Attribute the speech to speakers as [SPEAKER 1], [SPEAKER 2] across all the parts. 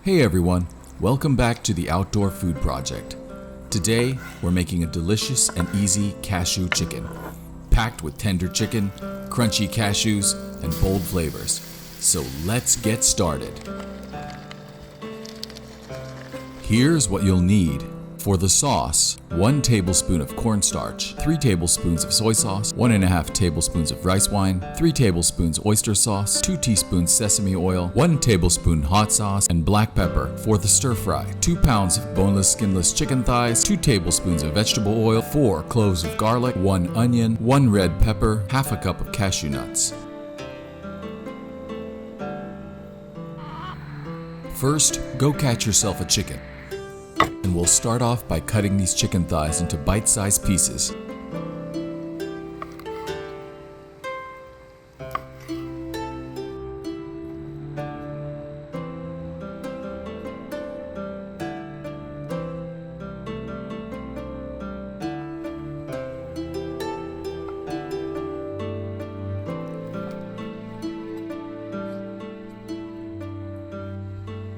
[SPEAKER 1] Hey everyone, welcome back to the Outdoor Food Project. Today, we're making a delicious and easy cashew chicken, packed with tender chicken, crunchy cashews, and bold flavors. So let's get started. Here's what you'll need. For the sauce, 1 tablespoon of cornstarch, 3 tablespoons of soy sauce, 1.5 tablespoons of rice wine, 3 tablespoons oyster sauce, 2 teaspoons sesame oil, 1 tablespoon hot sauce, and black pepper. For the stir fry, 2 pounds of boneless skinless chicken thighs, 2 tablespoons of vegetable oil, 4 cloves of garlic, 1 onion, 1 red pepper, half a cup of cashew nuts. First, go catch yourself a chicken. And we'll start off by cutting these chicken thighs into bite-sized pieces.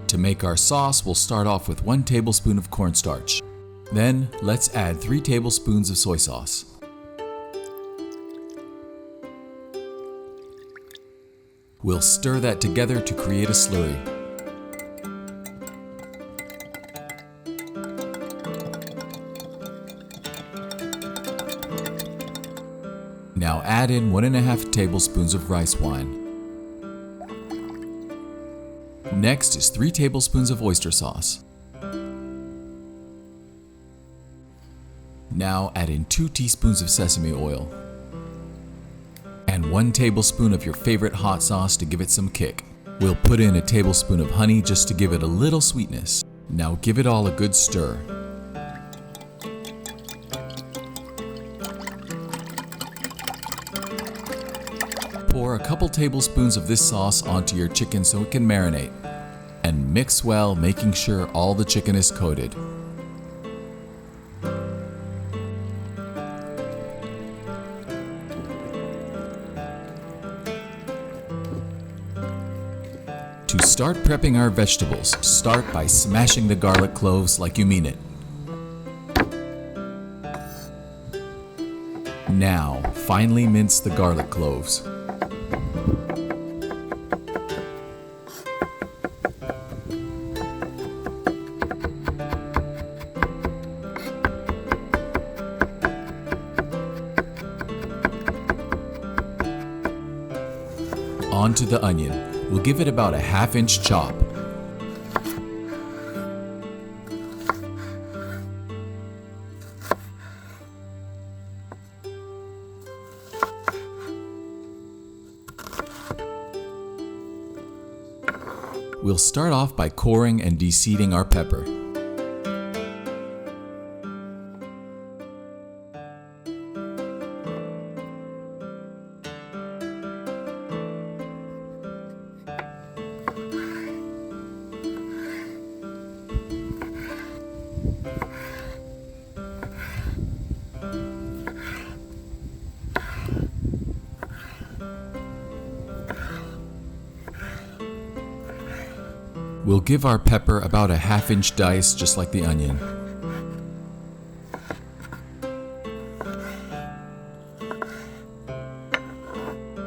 [SPEAKER 1] To make our sauce, we'll start off with 1 tablespoon of cornstarch. Then, let's add 3 tablespoons of soy sauce. We'll stir that together to create a slurry. Now add in 1.5 tablespoons of rice wine. Next is 3 tablespoons of oyster sauce. Now add in 2 teaspoons of sesame oil. And 1 tablespoon of your favorite hot sauce to give it some kick. We'll put in a tablespoon of honey just to give it a little sweetness. Now give it all a good stir. Pour a couple tablespoons of this sauce onto your chicken so it can marinate. And mix well, making sure all the chicken is coated. To start prepping our vegetables, start by smashing the garlic cloves like you mean it. Now, finely mince the garlic cloves. Onto the onion. We'll give it about a 1/2 inch chop. We'll start off by coring and de-seeding our pepper. We'll give our pepper about a 1/2 inch dice, just like the onion.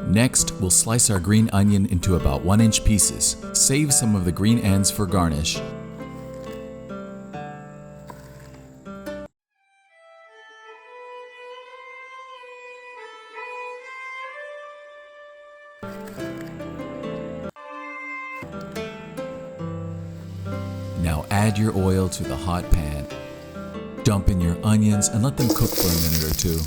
[SPEAKER 1] Next, we'll slice our green onion into about 1 inch pieces. Save some of the green ends for garnish. Now add your oil to the hot pan. Dump in your onions and let them cook for a minute or 2.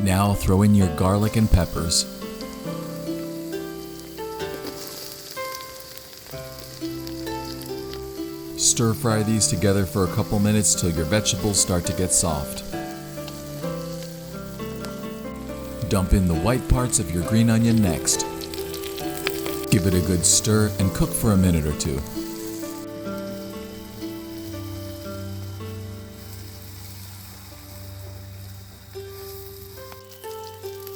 [SPEAKER 1] Now throw in your garlic and peppers. Stir fry these together for a couple minutes till your vegetables start to get soft. Dump in the white parts of your green onion next. Give it a good stir and cook for a minute or 2.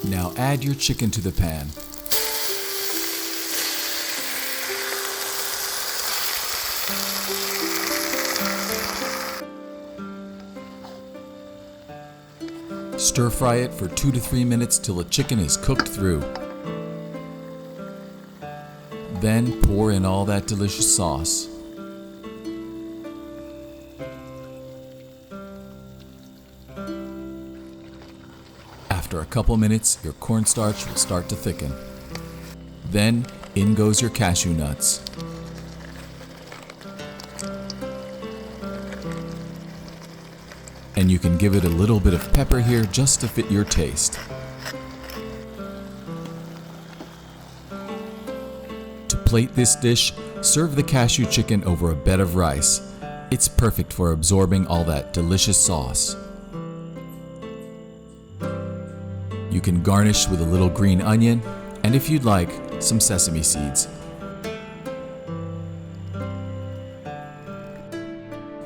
[SPEAKER 1] Now add your chicken to the pan. Stir fry it for 2 to 3 minutes till the chicken is cooked through. Then pour in all that delicious sauce. After a couple minutes, your cornstarch will start to thicken. Then, in goes your cashew nuts. And you can give it a little bit of pepper here just to fit your taste. To plate this dish, serve the cashew chicken over a bed of rice. It's perfect for absorbing all that delicious sauce. You can garnish with a little green onion, and if you'd like, some sesame seeds.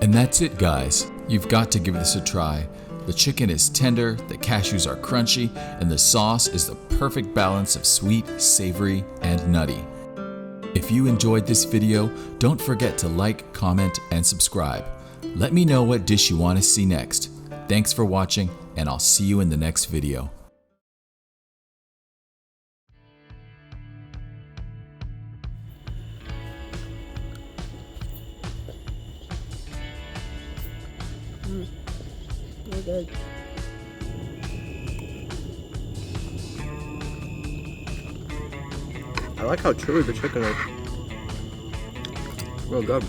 [SPEAKER 1] And that's it, guys. You've got to give this a try. The chicken is tender, the cashews are crunchy, and the sauce is the perfect balance of sweet, savory, and nutty. If you enjoyed this video, don't forget to like, comment, and subscribe. Let me know what dish you want to see next. Thanks for watching, and I'll see you in the next video.
[SPEAKER 2] Really good.
[SPEAKER 3] I like how chewy the chicken is. Real good.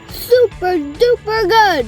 [SPEAKER 2] Super duper good!